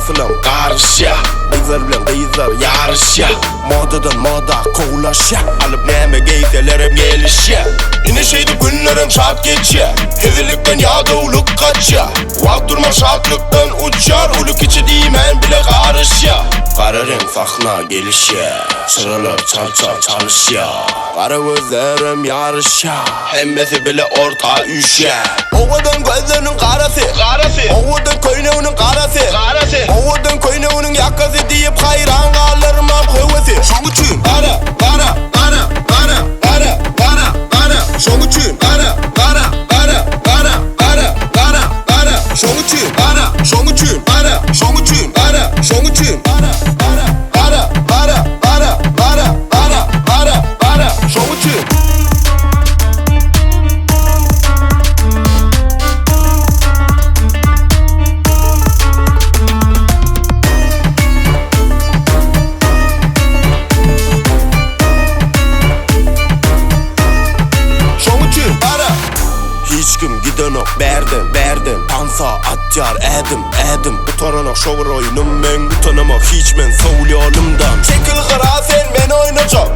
asılım karışa. Kızlar bilen kızlar yarışa. Modadan moda kovlaşa. Alıp neme giyseler gelişe. Yine şeydi günlerim şart geçe. Hezilikten yağdavuluk kaça. Vakt durma şartlıktan uçar. Uluk içi değmen bile karışa. Kara renk sahna gelişe. Sıralar çal çalışa. Kara gözlerim yarışa. Hemmesi bile orta üşe. Ovadan gözlerinin karası. Ovadan köyneğinin karası. Ovadan köyneğinin yakası deyip hayran kalırım ab hevesi. Şoň üçün kara. Şoň üçün kara. Şoň üçün kara. Şoň üçün kara. Şoň üçün kara. Şoň üçün kara. Şoň üçün. Hiç kim giden ok berdim Pansa atjar edim Utanan şovur oyunum men Utanamam hiç men soğuluyalımdan Çekil kara sen men oynayacak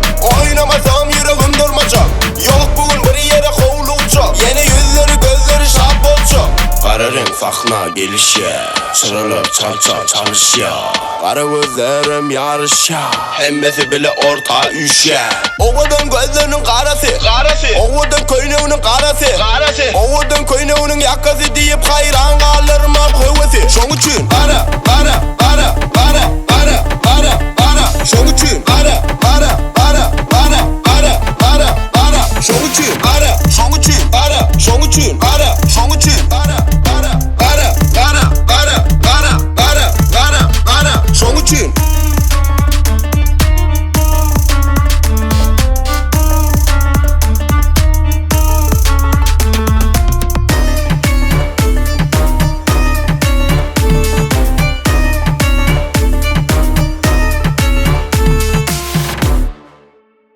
Oynamasam yüreğim durmayacak Yok bugün bir yere kovulacak Yeni yüzleri gözleri şap olacak Kara renk sahna gelişe Sıralar çal çalışa Kara gözlerim yarışa Hemmesi bile orta üşe Ovadan gözlerinin karası Ovadan köyneğinin karası Ovadan köyneğinin yakası deyip